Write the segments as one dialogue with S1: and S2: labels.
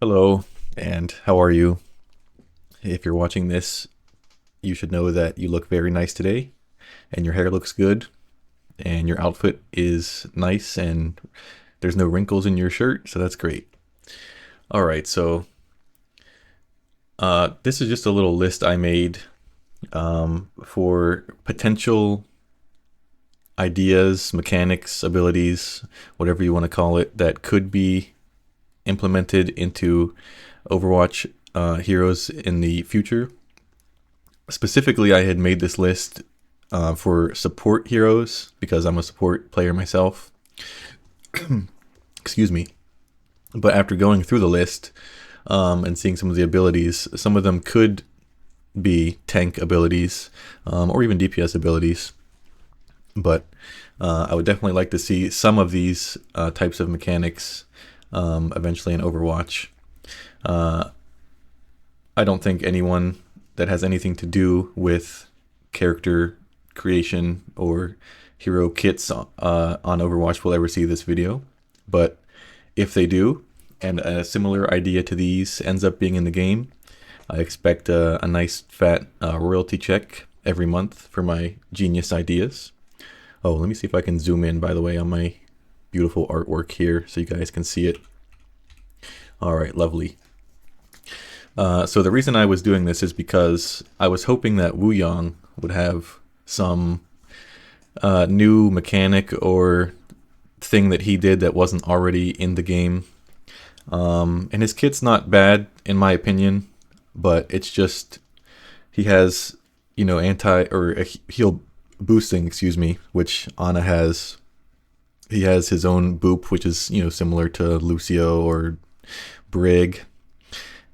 S1: Hello, and how are you? If you're watching this, you should know that you look very nice today, and your hair looks good, and your outfit is nice, and there's no wrinkles in your shirt, so that's great. All right, so this is just a little list I made for potential ideas, mechanics, abilities, whatever you want to call it, that could be implemented into Overwatch heroes in the future. Specifically, I had made this list for support heroes because I'm a support player myself. Excuse me. But after going through the list and seeing some of the abilities, some of them could be tank abilities or even DPS abilities. But I would definitely like to see some of these types of mechanics eventually in Overwatch. I don't think anyone that has anything to do with character creation or hero kits on Overwatch will ever see this video. But if they do, and a similar idea to these ends up being in the game, I expect a nice fat royalty check every month for my genius ideas. Oh, let me see if I can zoom in, by the way, on my beautiful artwork here so you guys can see it. All right, lovely. So the reason I was doing this is because I was hoping that Wuyang would have some new mechanic or thing that he did that wasn't already in the game. And his kit's not bad, in my opinion, but it's just he has, heal boosting, which Ana has. He has his own boop, which is, similar to Lucio or Brig.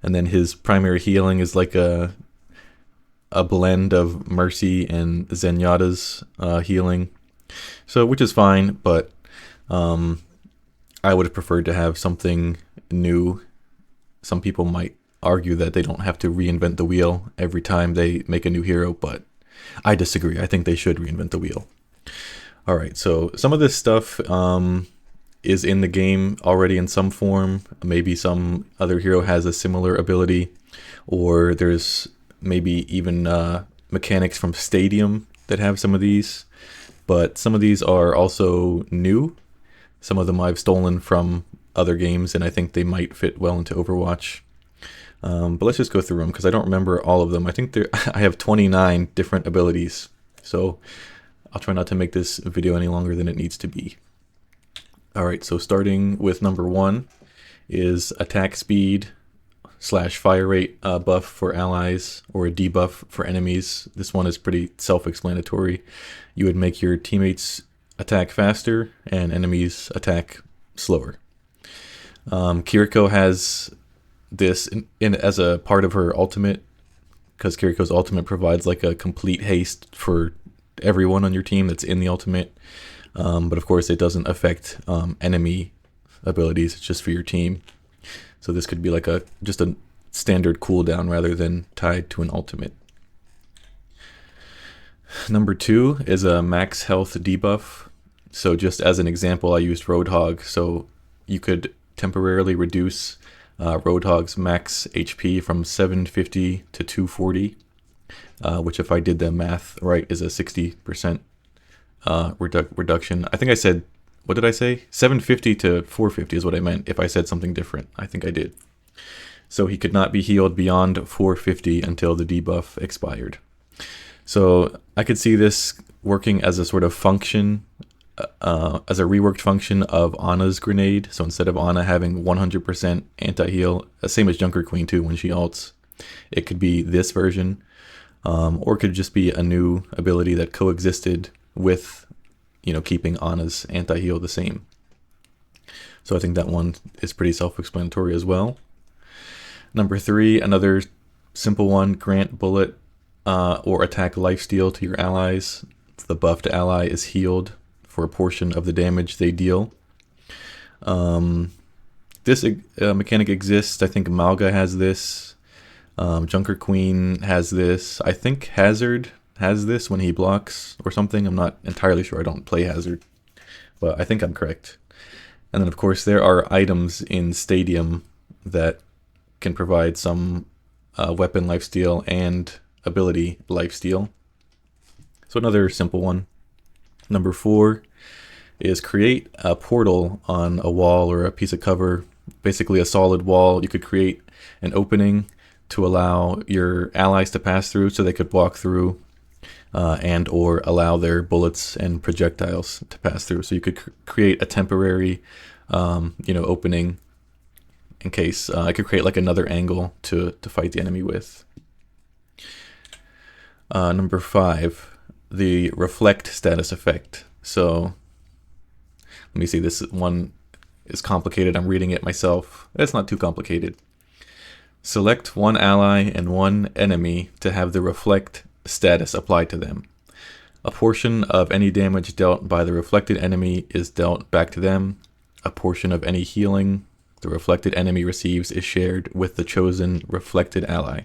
S1: And then his primary healing is like a blend of Mercy and Zenyatta's healing. So, which is fine, but I would have preferred to have something new. Some people might argue that they don't have to reinvent the wheel every time they make a new hero, but I disagree. I think they should reinvent the wheel. All right, so some of this stuff is in the game already in some form. Maybe some other hero has a similar ability, or there's maybe even mechanics from Stadium that have some of these. But some of these are also new. Some of them I've stolen from other games, and I think they might fit well into Overwatch. But let's just go through them because I don't remember all of them. I think I have 29 different abilities, so I'll try not to make this video any longer than it needs to be. Alright, so starting with number 1 is attack speed / fire rate buff for allies, or a debuff for enemies. This one is pretty self-explanatory. You would make your teammates attack faster and enemies attack slower. Kiriko has this in as a part of her ultimate, because Kiriko's ultimate provides like a complete haste for everyone on your team that's in the ultimate. But of course it doesn't affect enemy abilities, it's just for your team. So this could be like just a standard cooldown rather than tied to an ultimate. Number 2 is a max health debuff. So just as an example, I used Roadhog, so you could temporarily reduce Roadhog's max HP from 750 to 240, which if I did the math right is a 60% reduction. I think I said, what did I say? 750 to 450 is what I meant. If I said something different, I think I did. So he could not be healed beyond 450 until the debuff expired. So I could see this working as a sort of function, as a reworked function of Ana's grenade. So instead of Ana having 100% anti-heal, same as Junker Queen too when she ults, it could be this version, or it could just be a new ability that coexisted with, keeping Ana's anti-heal the same. So I think that one is pretty self-explanatory as well. Number 3, another simple one, grant bullet or attack lifesteal to your allies. The buffed ally is healed for a portion of the damage they deal. This mechanic exists. I think Malga has this. Junker Queen has this. I think Hazard has this when he blocks or something. I'm not entirely sure. I don't play Hazard, but I think I'm correct. And then of course there are items in Stadium that can provide some weapon lifesteal and ability lifesteal. So another simple one. Number 4 is create a portal on a wall or a piece of cover, basically a solid wall. You could create an opening to allow your allies to pass through so they could walk through and or allow their bullets and projectiles to pass through. So you could create a temporary opening in case I could create like another angle to fight the enemy with. Number 5, the reflect status effect. So let me see, this one is complicated. I'm reading it myself. It's not too complicated. Select one ally and one enemy to have the reflect status applied to them. A portion of any damage dealt by the reflected enemy is dealt back to them. A portion of any healing the reflected enemy receives is shared with the chosen reflected ally.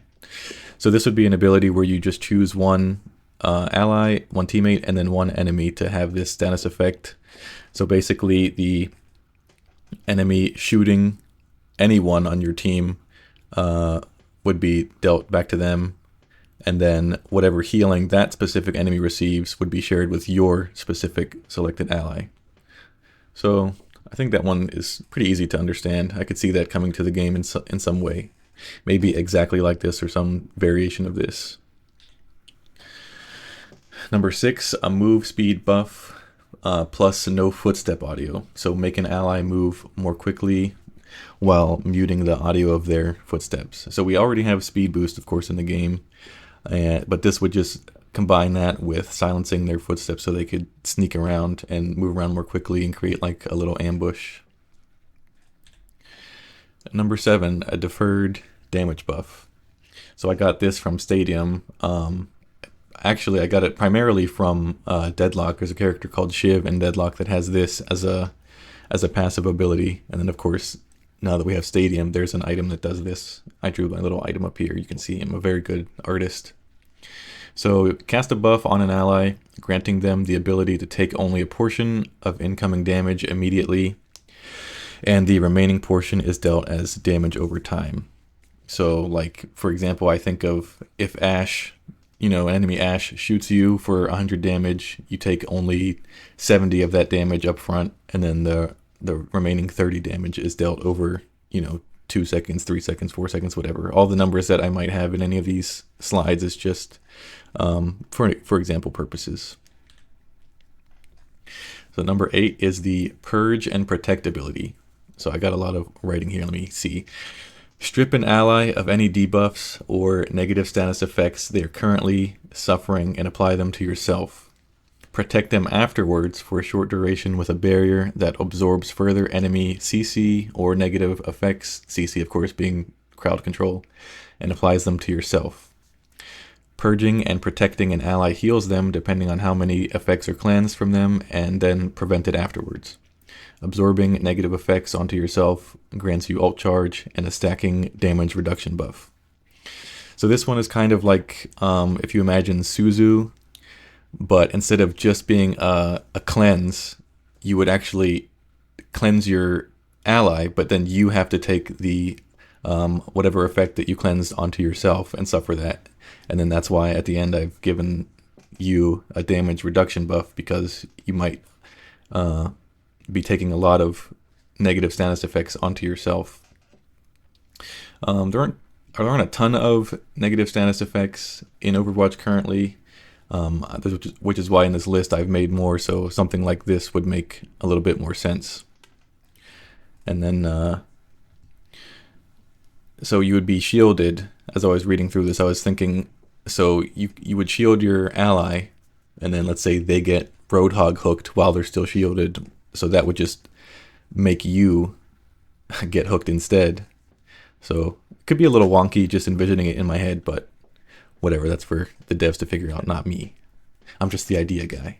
S1: So this would be an ability where you just choose one ally, one teammate, and then one enemy to have this status effect. So basically the enemy shooting anyone on your team would be dealt back to them, and then whatever healing that specific enemy receives would be shared with your specific selected ally. So I think that one is pretty easy to understand. I could see that coming to the game in some way. Maybe exactly like this or some variation of this. Number 6, a move speed buff plus no footstep audio. So make an ally move more quickly while muting the audio of their footsteps. So we already have speed boost, of course, in the game, but this would just combine that with silencing their footsteps so they could sneak around and move around more quickly and create like a little ambush. Number 7, a deferred damage buff. So I got this from Stadium. Actually, I got it primarily from Deadlock. There's a character called Shiv in Deadlock that has this as a passive ability. And then, of course, now that we have Stadium, there's an item that does this. I drew my little item up here. You can see I'm a very good artist. So cast a buff on an ally, granting them the ability to take only a portion of incoming damage immediately, and the remaining portion is dealt as damage over time. So like, for example, I think of if Ashe, an enemy Ashe shoots you for 100 damage, you take only 70 of that damage up front, and then the remaining 30 damage is dealt over, 2 seconds, 3 seconds, 4 seconds, whatever. All the numbers that I might have in any of these slides is just for example purposes. So number 8 is the Purge and Protect ability. So I got a lot of writing here. Let me see. Strip an ally of any debuffs or negative status effects they are currently suffering and apply them to yourself. Protect them afterwards for a short duration with a barrier that absorbs further enemy CC or negative effects, CC of course being crowd control, and applies them to yourself. Purging and protecting an ally heals them depending on how many effects are cleansed from them and then prevented afterwards. Absorbing negative effects onto yourself grants you ult charge and a stacking damage reduction buff. So this one is kind of like if you imagine Suzu, but instead of just being a cleanse, you would actually cleanse your ally, but then you have to take the whatever effect that you cleansed onto yourself and suffer that. And then that's why at the end I've given you a damage reduction buff, because you might be taking a lot of negative status effects onto yourself. There aren't a ton of negative status effects in Overwatch currently, which is why in this list I've made more, so something like this would make a little bit more sense. And then so you would be shielded. As I was reading through this, I was thinking, so you would shield your ally, and then let's say they get Roadhog hooked while they're still shielded, so that would just make you get hooked instead. So it could be a little wonky just envisioning it in my head, but whatever, that's for the devs to figure out, not me. I'm just the idea guy.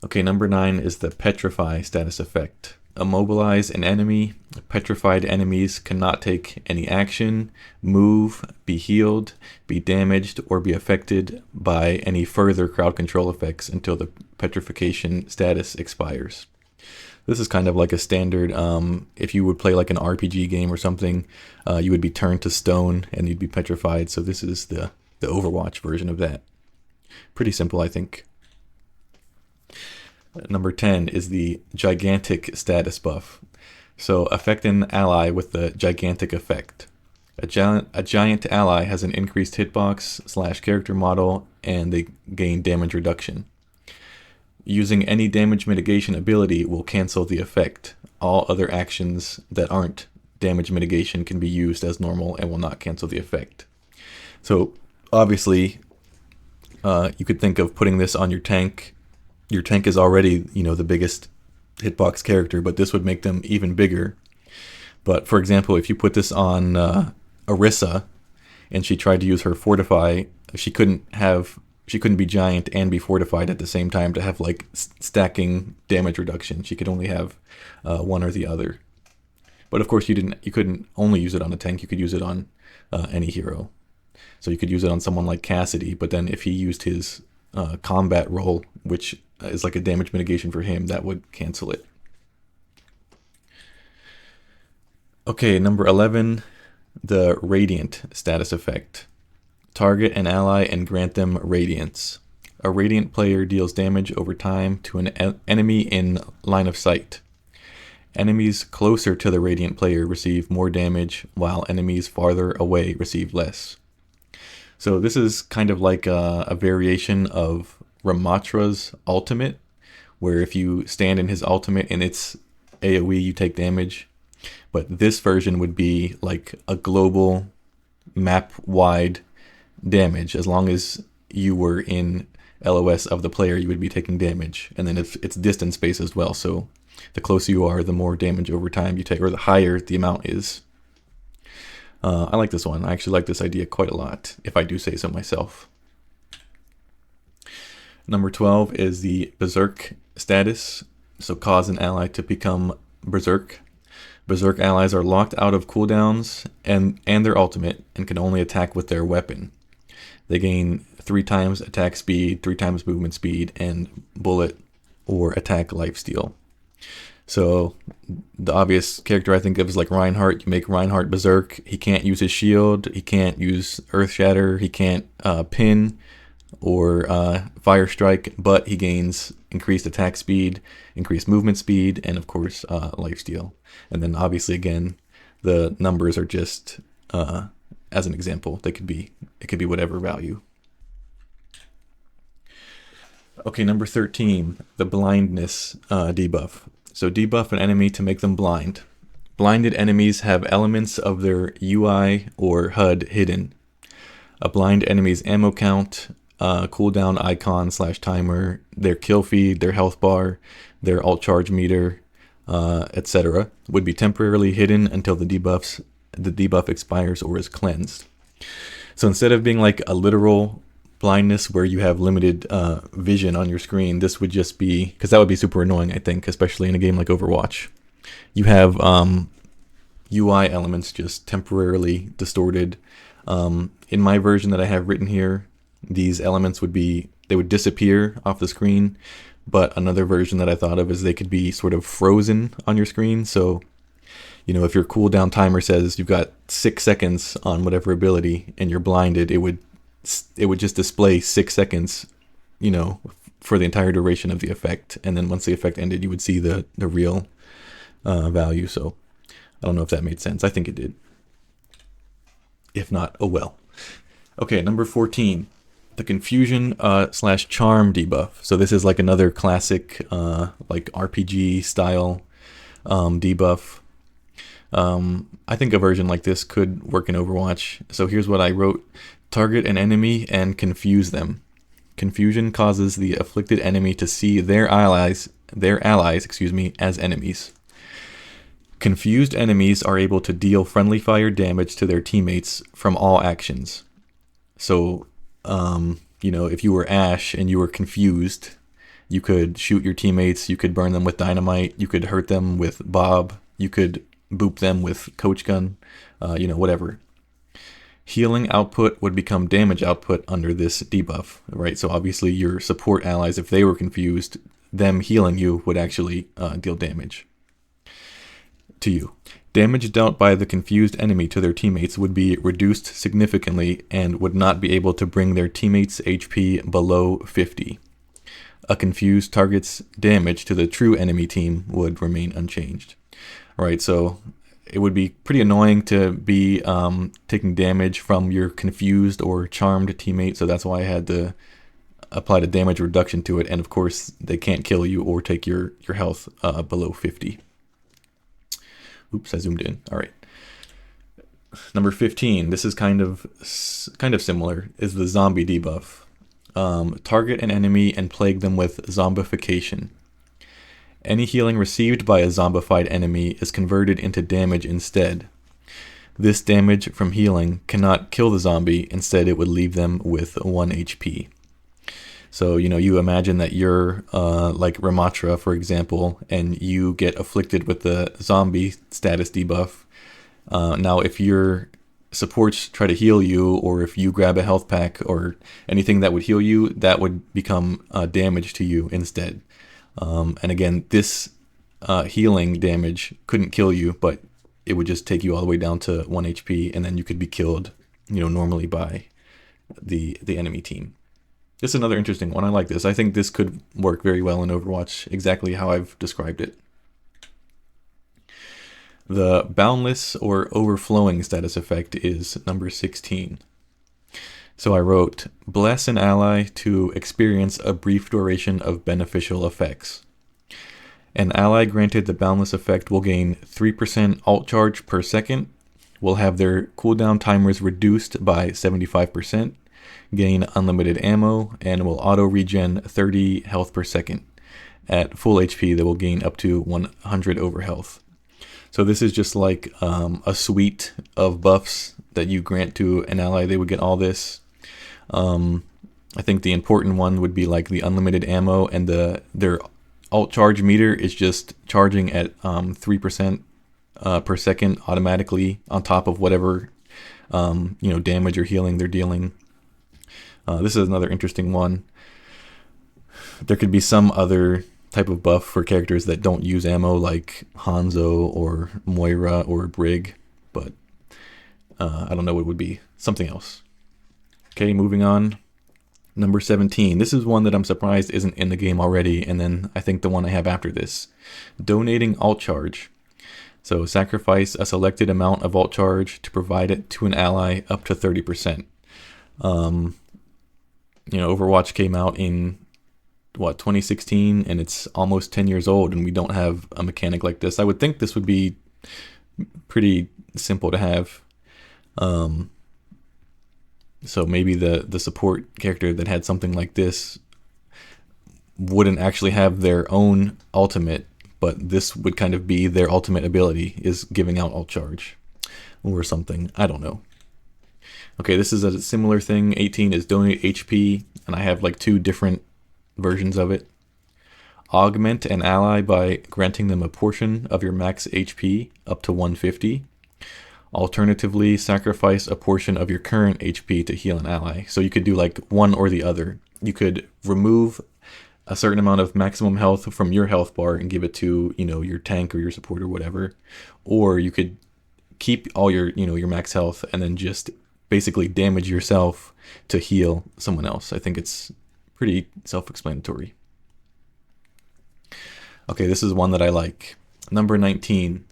S1: Okay, number 9 is the Petrify status effect. Immobilize an enemy. Petrified enemies cannot take any action, move, be healed, be damaged, or be affected by any further crowd control effects until the petrification status expires. This is kind of like a standard, if you would play like an RPG game or something, you would be turned to stone and you'd be petrified. So this is the Overwatch version of that. Pretty simple, I think. Number 10 is the Gigantic Status buff. So affect an ally with the Gigantic effect. A giant ally has an increased hitbox / character model, and they gain damage reduction. Using any damage mitigation ability will cancel the effect. All other actions that aren't damage mitigation can be used as normal and will not cancel the effect. So obviously, you could think of putting this on your tank. Your tank is already, the biggest hitbox character, but this would make them even bigger. But for example, if you put this on Orisa and she tried to use her Fortify, she couldn't be giant and be fortified at the same time to have like stacking damage reduction. She could only have one or the other. But of course, you couldn't only use it on a tank. You could use it on any hero. So you could use it on someone like Cassidy, but then if he used his combat role, which is like a damage mitigation for him, that would cancel it. Okay, number 11, the Radiant Status effect. Target an ally and grant them Radiance. A Radiant player deals damage over time to an enemy in line of sight. Enemies closer to the Radiant player receive more damage, while enemies farther away receive less. So this is kind of like a variation of Ramatra's ultimate, where if you stand in his ultimate and it's AoE, you take damage. But this version would be like a global map-wide damage. As long as you were in LOS of the player, you would be taking damage. And then it's distance based as well, so the closer you are, the more damage over time you take, or the higher the amount is. I like this one. I actually like this idea quite a lot, if I do say so myself. Number 12 is the Berserk Status. So cause an ally to become Berserk. Berserk allies are locked out of cooldowns and their ultimate and can only attack with their weapon. They gain 3 times attack speed, 3 times movement speed, and bullet or attack lifesteal. So the obvious character I think of is like Reinhardt. You make Reinhardt Berserk. He can't use his shield. He can't use Earth Shatter. He can't pin or Fire Strike, but he gains increased attack speed, increased movement speed, and of course lifesteal. And then obviously again, the numbers are just as an example. It could be whatever value. Okay, number 13, the Blindness debuff. So debuff an enemy to make them blind. Blinded enemies have elements of their UI or HUD hidden. A blind enemy's ammo count, cooldown icon / timer, their kill feed, their health bar, their alt charge meter, etc. would be temporarily hidden until the debuff expires or is cleansed. So instead of being like a literal blindness where you have limited vision on your screen, this would just be, because that would be super annoying, I think, especially in a game like Overwatch. You have UI elements just temporarily distorted. In my version that I have written here, these elements would disappear off the screen, but another version that I thought of is they could be sort of frozen on your screen. So, if your cooldown timer says you've got 6 seconds on whatever ability and you're blinded, it would just display 6 seconds, for the entire duration of the effect. And then once the effect ended, you would see the real value. So I don't know if that made sense. I think it did. If not, oh well. Okay, number 14, the Confusion / Charm debuff. So this is like another classic like RPG style debuff. I think a version like this could work in Overwatch. So here's what I wrote. Target an enemy and confuse them. Confusion causes the afflicted enemy to see their allies, as enemies. Confused enemies are able to deal friendly fire damage to their teammates from all actions. So, if you were Ashe and you were confused, you could shoot your teammates, you could burn them with dynamite, you could hurt them with Bob, you could boop them with Coach Gun, whatever. Healing output would become damage output under this debuff, right? So obviously your support allies, if they were confused, them healing you would actually deal damage to you. Damage dealt by the confused enemy to their teammates would be reduced significantly and would not be able to bring their teammates' HP below 50. A confused target's damage to the true enemy team would remain unchanged. Right, so it would be pretty annoying to be taking damage from your confused or charmed teammate, so that's why I had to apply the damage reduction to it, and of course they can't kill you or take your health below 50. Oops, I zoomed in. All right. Number 15, this is kind of similar, is the zombie debuff. Target an enemy and plague them with zombification. Any healing received by a zombified enemy is converted into damage instead. This damage from healing cannot kill the zombie, instead it would leave them with 1 HP. So, you imagine that you're like Ramatra, for example, and you get afflicted with the zombie status debuff. Now, if your supports try to heal you, or if you grab a health pack or anything that would heal you, that would become damage to you instead. And again, this healing damage couldn't kill you, but it would just take you all the way down to 1 HP, and then you could be killed, normally by the enemy team. This is another interesting one. I like this. I think this could work very well in Overwatch, exactly how I've described it. The Boundless or Overflowing status effect is number 16. So I wrote, bless an ally to experience a brief duration of beneficial effects. An ally granted the Boundless effect will gain 3% alt charge per second, will have their cooldown timers reduced by 75%, gain unlimited ammo, and will auto-regen 30 health per second. At full HP, they will gain up to 100 over health. So this is just like a suite of buffs that you grant to an ally. They would get all this. I think the important one would be like the unlimited ammo, and their alt charge meter is just charging at 3% per second automatically on top of whatever damage or healing they're dealing. This is another interesting one. There could be some other type of buff for characters that don't use ammo, like Hanzo or Moira or Brig, but I don't know what it would be. Something else. Okay, moving on. Number 17. This is one that I'm surprised isn't in the game already, and then I think the one I have after this. Donating alt charge. So sacrifice a selected amount of alt charge to provide it to an ally up to 30%. Overwatch came out in 2016, and it's almost 10 years old, and we don't have a mechanic like this. I would think this would be pretty simple to have. So maybe the support character that had something like this wouldn't actually have their own ultimate, but this would kind of be their ultimate ability, is giving out alt charge or something. I don't know. Okay, this is a similar thing. 18 is donate HP, and I have like 2 different versions of it. Augment an ally by granting them a portion of your max HP up to 150. Alternatively, sacrifice a portion of your current HP to heal an ally. So you could do like one or the other. You could remove a certain amount of maximum health from your health bar and give it to, your tank or your support or whatever. Or you could keep all your max health and then just basically damage yourself to heal someone else. I think it's pretty self-explanatory. Okay, this is one that I like. Number 19,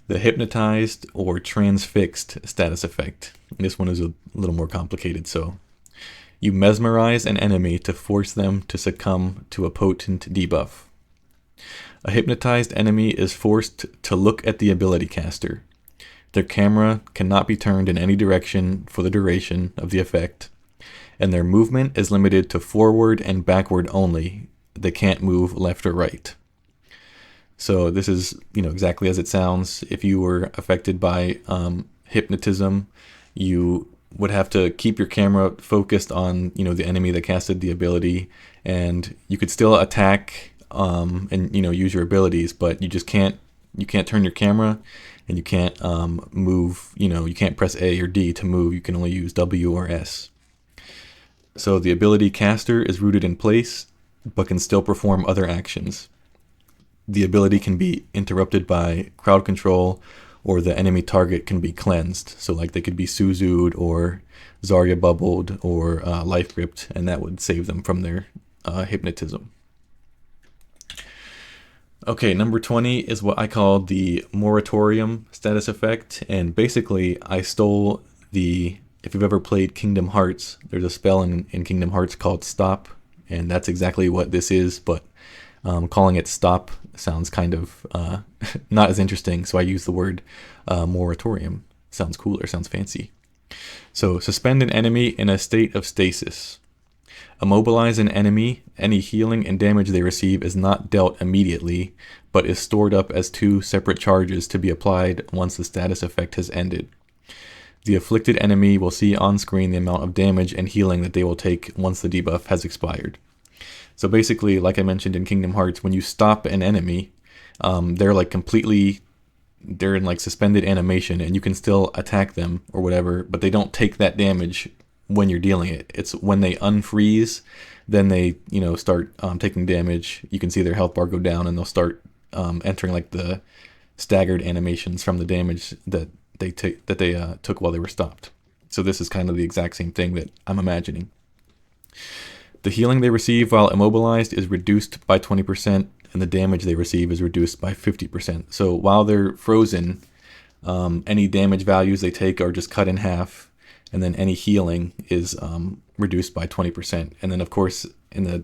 S1: the Hypnotized or Transfixed status effect. This one is a little more complicated. So you mesmerize an enemy to force them to succumb to a potent debuff. A hypnotized enemy is forced to look at the ability caster. Their camera cannot be turned in any direction for the duration of the effect, and their movement is limited to forward and backward only. They can't move left or right. So this is, exactly as it sounds. If you were affected by hypnotism, you would have to keep your camera focused on, the enemy that casted the ability, and you could still attack and use your abilities, but you can't turn your camera, and you can't move. You can't press A or D to move. You can only use W or S. So the ability caster is rooted in place. but can still perform other actions. The ability can be interrupted by crowd control, or the enemy target can be cleansed. So like they could be Suzu'd or Zarya bubbled or life gripped, and that would save them from their hypnotism. Okay, number 20 is what I call the Moratorum status effect, and basically I stole the, if you've ever played Kingdom Hearts, there's a spell in Kingdom Hearts called Stop, and that's exactly what this is, but calling it Stop sounds kind of not as interesting, so I use the word Moratorium. Sounds cooler, sounds fancy. So, suspend an enemy in a state of stasis. Immobilize an enemy. Any healing and damage they receive is not dealt immediately, but is stored up as 2 separate charges to be applied once the status effect has ended. The afflicted enemy will see on screen the amount of damage and healing that they will take once the debuff has expired. So basically, like I mentioned in Kingdom Hearts, when you stop an enemy, they're in like suspended animation, and you can still attack them or whatever, but they don't take that damage when you're dealing it. It's when they unfreeze, then they start taking damage. You can see their health bar go down, and they'll start entering like the staggered animations from the damage that they took while they were stopped. So this is kind of the exact same thing that I'm imagining. The healing they receive while immobilized is reduced by 20%, and the damage they receive is reduced by 50%. So while they're frozen, any damage values they take are just cut in half, and then any healing is reduced by 20%. And then, of course, in the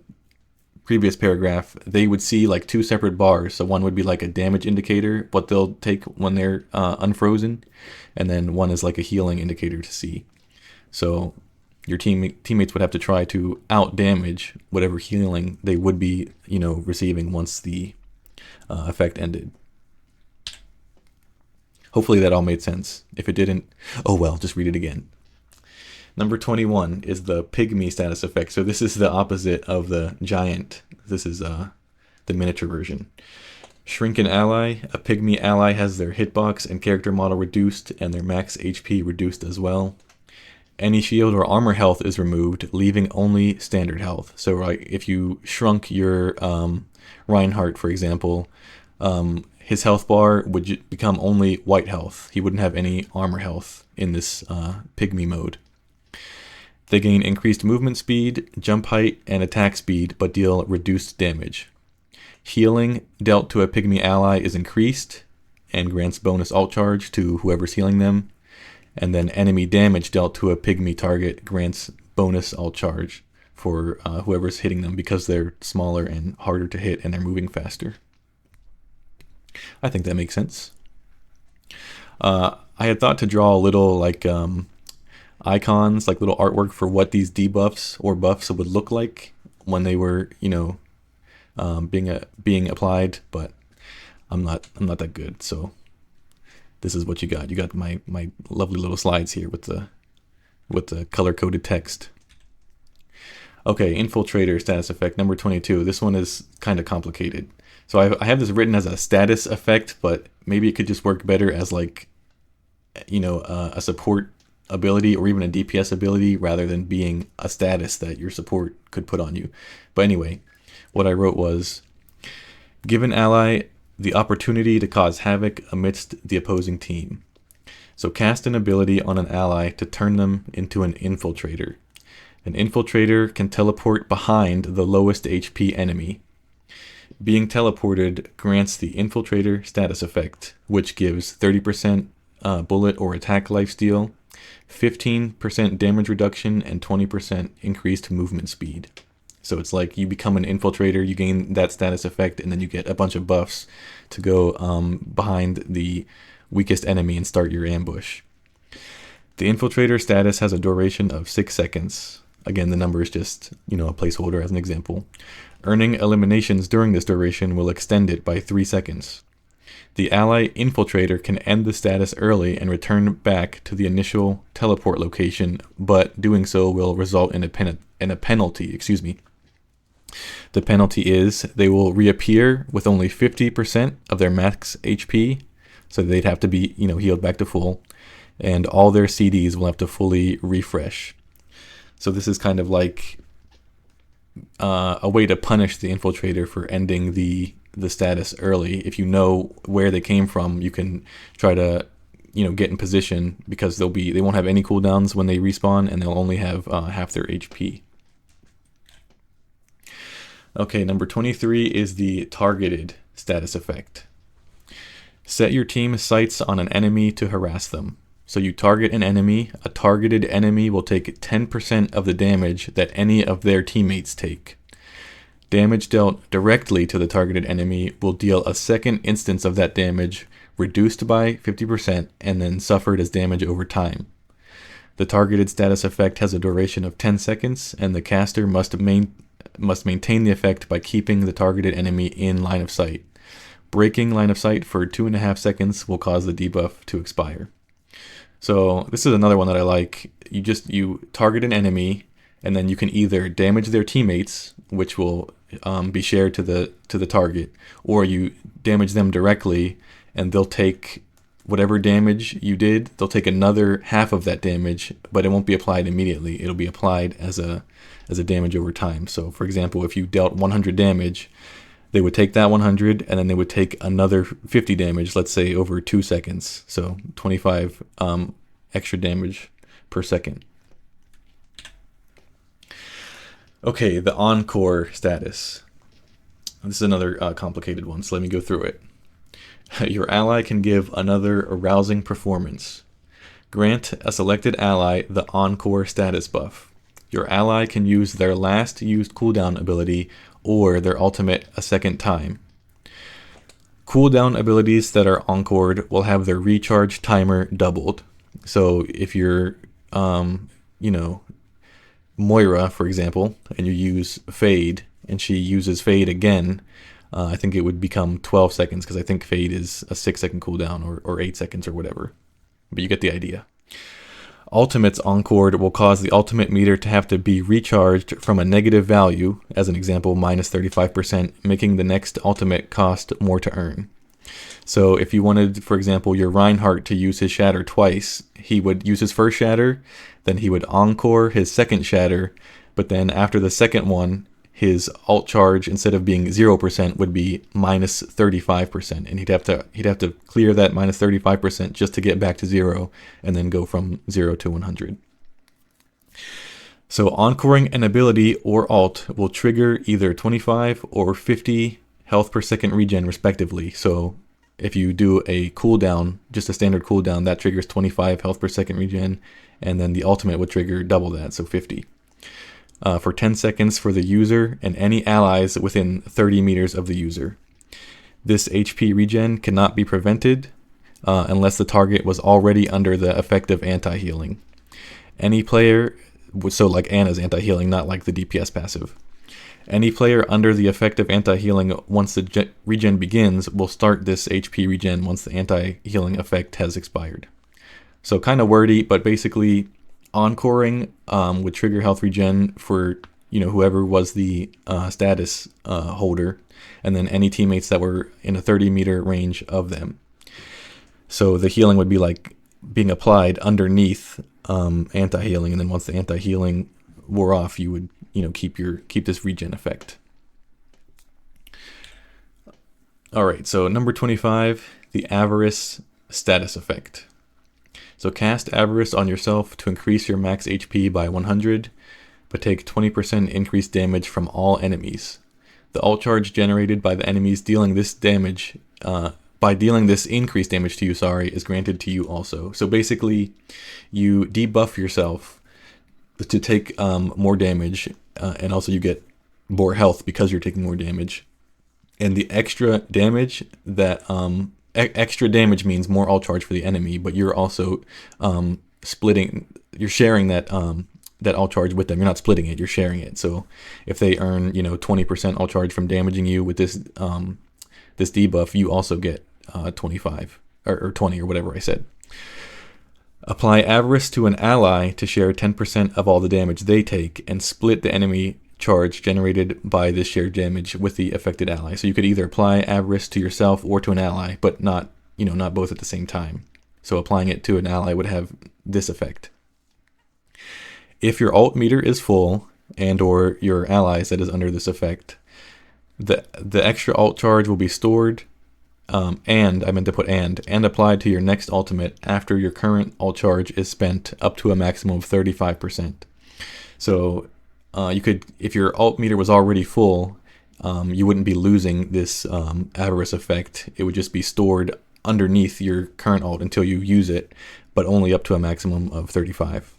S1: previous paragraph, they would see like 2 separate bars. So one would be like a damage indicator, what they'll take when they're unfrozen, and then one is like a healing indicator to see. So your teammates would have to try to out-damage whatever healing they would be, receiving once the effect ended. Hopefully that all made sense. If it didn't, oh well, just read it again. Number 21 is the Pygmy status effect. So this is the opposite of the giant. This is the miniature version. Shrink an ally. A Pygmy ally has their hitbox and character model reduced, and their max HP reduced as well. Any shield or armor health is removed, leaving only standard health. So like if you shrunk your Reinhardt, for example, his health bar would become only white health. He wouldn't have any armor health in this Pygmy mode. They gain increased movement speed, jump height, and attack speed, but deal reduced damage. Healing dealt to a Pygmy ally is increased and grants bonus alt charge to whoever's healing them. And then enemy damage dealt to a Pygmy target grants bonus alt charge for whoever's hitting them, because they're smaller and harder to hit and they're moving faster. I think that makes sense. I had thought to draw a little like icons, like little artwork for what these debuffs or buffs would look like when they were, being applied, but I'm not that good. So this is what you got. You got my lovely little slides here with the color coded text. Okay, Infiltrator status effect number 22. This one is kind of complicated. So I have this written as a status effect, but maybe it could just work better as like, a support ability or even a DPS ability rather than being a status that your support could put on you. But anyway, what I wrote was, give an ally the opportunity to cause havoc amidst the opposing team. So cast an ability on an ally to turn them into an infiltrator. An infiltrator can teleport behind the lowest HP enemy. Being teleported grants the infiltrator status effect, which gives 30% bullet or attack lifesteal, 15% damage reduction, and 20% increased movement speed. So it's like you become an infiltrator, you gain that status effect, and then you get a bunch of buffs to go behind the weakest enemy and start your ambush. The infiltrator status has a duration of 6 seconds. Again, the number is just, a placeholder as an example. Earning eliminations during this duration will extend it by 3 seconds. The ally infiltrator can end the status early and return back to the initial teleport location, but doing so will result in a penalty. The penalty is they will reappear with only 50% of their max HP, so they'd have to be, healed back to full, and all their CDs will have to fully refresh. So this is kind of like a way to punish the Infiltrator for ending the status early. If you know where they came from, you can try to get in position, because they won't have any cooldowns when they respawn, and they'll only have half their HP. Okay, number 23 is the targeted status effect. Set your team's sights on an enemy to harass them. So you target an enemy. A targeted enemy will take 10% of the damage that any of their teammates take. Damage dealt directly to the targeted enemy will deal a second instance of that damage, reduced by 50%, and then suffered as damage over time. The targeted status effect has a duration of 10 seconds, and the caster must maintain the effect by keeping the targeted enemy in line of sight. Breaking line of sight for 2.5 seconds will cause the debuff to expire. So this is another one that I like. You target an enemy, and then you can either damage their teammates, which will be shared to the target, or you damage them directly, and they'll take whatever damage you did. They'll take another half of that damage, but it won't be applied immediately. It'll be applied as a damage over time. So, for example, if you dealt 100 damage, they would take that 100, and then they would take another 50 damage, let's say over 2 seconds. So 25 extra damage per second. Okay, the Encore status. This is another complicated one, so let me go through it. Your ally can give another arousing performance. Grant a selected ally the Encore status buff. Your ally can use their last used cooldown ability or their ultimate a second time. Cooldown abilities that are encored will have their recharge timer doubled. So if you're, Moira, for example, and you use Fade, and she uses Fade again, I think it would become 12 seconds, because I think Fade is a 6-second cooldown, or 8 seconds, or whatever. But you get the idea. Ultimates encored will cause the ultimate meter to have to be recharged from a negative value, as an example, minus 35%, making the next ultimate cost more to earn. So if you wanted, for example, your Reinhardt to use his Shatter twice, he would use his first Shatter, then he would encore his second Shatter, but then after the second one, his ult charge, instead of being 0%, would be minus 35%, and he'd have to clear that minus 35% just to get back to 0, and then go from 0 to 100. So encoring an ability or ult will trigger either 25 or 50 health per second regen respectively. So if you do a cooldown, just a standard cooldown, that triggers 25 health per second regen, and then the ultimate would trigger double that, so 50. For 10 seconds for the user and any allies within 30 meters of the user. This HP regen cannot be prevented unless the target was already under the effect of anti-healing. Any player, so like Ana's anti-healing, not like the DPS passive. Any player under the effect of anti-healing once the regen begins will start this HP regen once the anti-healing effect has expired. So kind of wordy, but basically encoring would trigger health regen for whoever was the status holder, and then any teammates that were in a 30-meter range of them. So the healing would be like being applied underneath anti-healing, and then once the anti-healing wore off, you would keep this regen effect. All right, so number 25, the Avarest status effect. So cast Avarest on yourself to increase your max HP by 100, but take 20% increased damage from all enemies. The ult charge generated by the enemies dealing this damage, by dealing this increased damage to you, is granted to you also. So basically, you debuff yourself to take more damage, and also you get more health because you're taking more damage. And the extra damage that extra damage means more ult charge for the enemy, but you're also you're sharing that ult charge with them. You're not splitting it, you're sharing it. So if they earn 20% ult charge from damaging you with this this debuff, you also get 25 or 20 or whatever I said. Apply Avarest to an ally to share 10% of all the damage they take, and split the enemy charge generated by this shared damage with the affected ally. So you could either apply Avarest to yourself or to an ally, but not both at the same time. So applying it to an ally would have this effect. If your ult meter is full, and or your allies that is under this effect. The extra alt charge will be stored, and I meant to put and applied to your next ultimate after your current alt charge is spent up to a maximum of 35%. So you could, if your alt meter was already full, you wouldn't be losing this Avarest effect. It would just be stored underneath your current alt until you use it, but only up to a maximum of 35.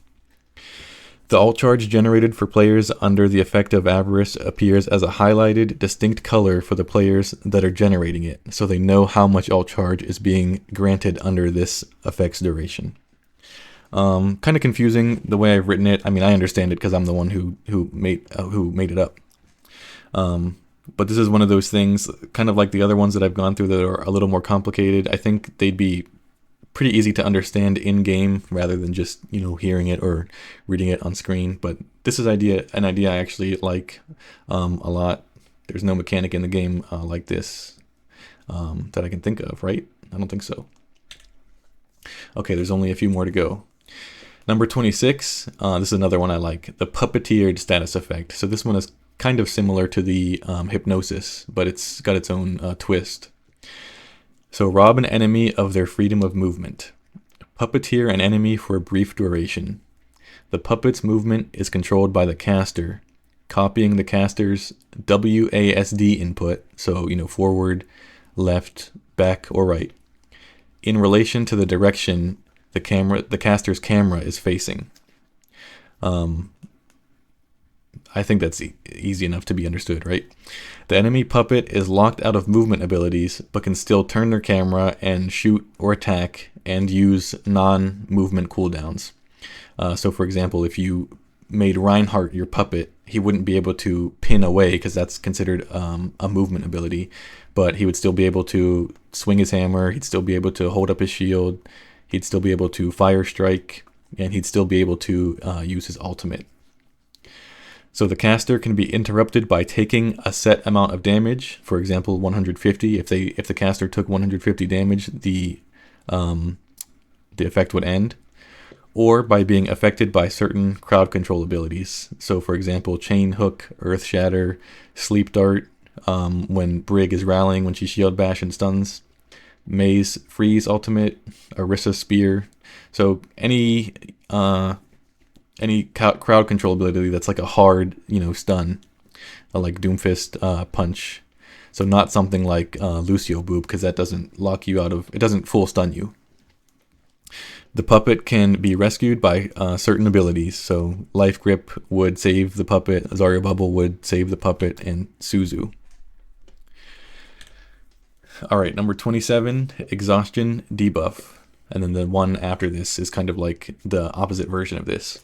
S1: The alt charge generated for players under the effect of Avarest appears as a highlighted, distinct color for the players that are generating it, so they know how much alt charge is being granted under this effect's duration. Kind of confusing the way I've written it. I mean, I understand it because I'm the one who made it up. But this is one of those things, kind of like the other ones that I've gone through that are a little more complicated. I think they'd be pretty easy to understand in game rather than just, hearing it or reading it on screen. But this is an idea I actually like a lot. There's no mechanic in the game like this that I can think of, right? I don't think so. Okay, there's only a few more to go. Number 26, this is another one I like, the Puppeteer status effect. So this one is kind of similar to the Hypnosis, but it's got its own twist. So rob an enemy of their freedom of movement. Puppeteer an enemy for a brief duration. The puppet's movement is controlled by the caster, copying the caster's WASD input, so forward, left, back, or right, in relation to the direction the caster's camera is facing. I think that's easy enough to be understood, right? The enemy puppet is locked out of movement abilities, but can still turn their camera and shoot or attack and use non-movement cooldowns. So for example, if you made Reinhardt your puppet, he wouldn't be able to pin away because that's considered a movement ability, but he would still be able to swing his hammer, he'd still be able to hold up his shield, he'd still be able to fire strike, and he'd still be able to use his ultimate. So the caster can be interrupted by taking a set amount of damage, for example 150. If the caster took 150 damage, the effect would end, or by being affected by certain crowd control abilities. So for example, Chain Hook, Earth Shatter, Sleep Dart, when Brig is rallying when she shield bash and stuns, Maze Freeze ultimate, Orisa Spear. So any crowd control ability that's like a hard, stun, like Doomfist punch. So not something like Lucio Boob, because that doesn't lock you out of, it doesn't full stun you. The puppet can be rescued by certain abilities. So Life Grip would save the puppet, Zarya Bubble would save the puppet, and Suzu. All right, number 27, Exhaustion Debuff. And then the one after this is kind of like the opposite version of this.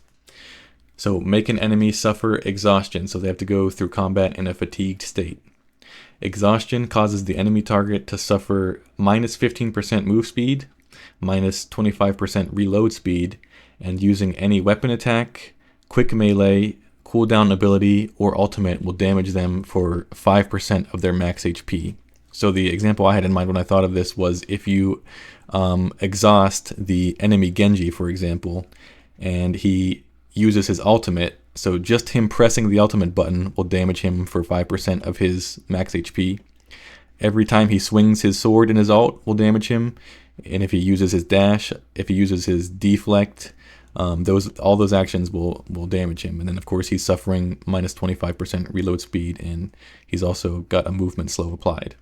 S1: So make an enemy suffer exhaustion, so they have to go through combat in a fatigued state. Exhaustion causes the enemy target to suffer minus 15% move speed, minus 25% reload speed, and using any weapon attack, quick melee, cooldown ability, or ultimate will damage them for 5% of their max HP. So the example I had in mind when I thought of this was if you exhaust the enemy Genji, for example, and he uses his ultimate, so just him pressing the ultimate button will damage him for 5% of his max HP. Every time he swings his sword in his ult will damage him, and if he uses his dash, if he uses his deflect, all those actions will damage him. And then of course he's suffering minus 25% reload speed, and he's also got a movement slow applied.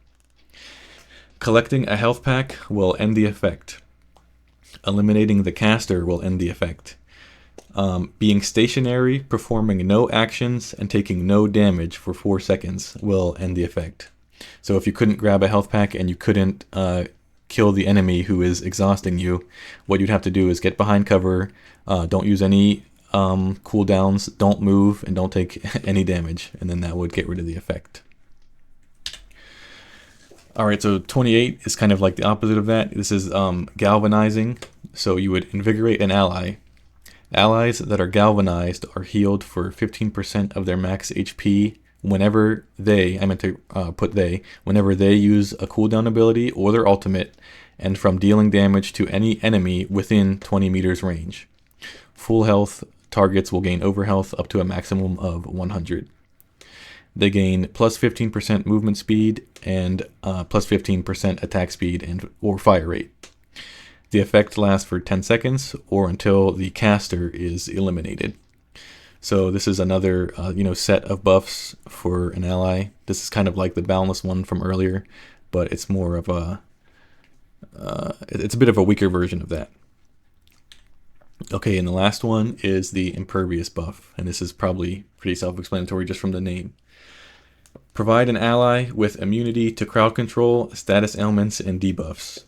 S1: Collecting a health pack will end the effect. Eliminating the caster will end the effect. Being stationary, performing no actions, and taking no damage for 4 seconds will end the effect. So if you couldn't grab a health pack and you couldn't kill the enemy who is exhausting you, what you'd have to do is get behind cover, don't use any cooldowns, don't move, and don't take any damage, and then that would get rid of the effect. Alright, so 28 is kind of like the opposite of that. This is galvanizing, so you would invigorate an ally. Allies that are galvanized are healed for 15% of their max HP whenever they, whenever they use a cooldown ability or their ultimate, and from dealing damage to any enemy within 20 meters range. Full health targets will gain overhealth up to a maximum of 100. They gain plus 15% movement speed and plus 15% attack speed and or fire rate. The effect lasts for 10 seconds or until the caster is eliminated. So this is another set of buffs for an ally. This is kind of like the Boundless one from earlier, but it's more of a it's a bit of a weaker version of that. Okay, and the last one is the impervious buff, and this is probably pretty self-explanatory just from the name. Provide an ally with immunity to crowd control, status ailments, and debuffs.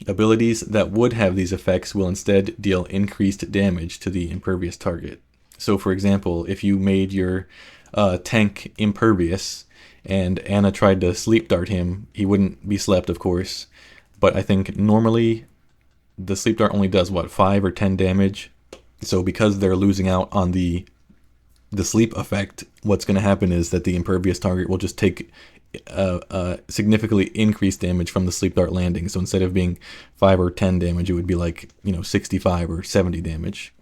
S1: Abilities that would have these effects will instead deal increased damage to the impervious target. So for example, if you made your tank impervious and Anna tried to sleep dart him, he wouldn't be slept, of course, but I think normally the sleep dart only does, 5 or 10 damage. So because they're losing out on the sleep effect, what's going to happen is that the impervious target will just take significantly increased damage from the sleep dart landing. So instead of being 5 or 10 damage, it would be like 65 or 70 damage.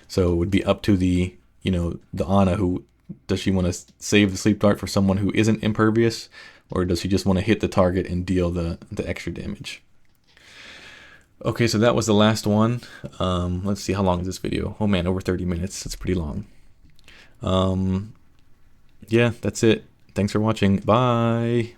S1: So it would be up to the Ana, who does she want to save the sleep dart for someone who isn't impervious, or does she just want to hit the target and deal the extra damage? Okay, so that was the last one. Let's see, how long is this video? Oh man, over 30 minutes. That's pretty long. Yeah, that's it. Thanks for watching. Bye.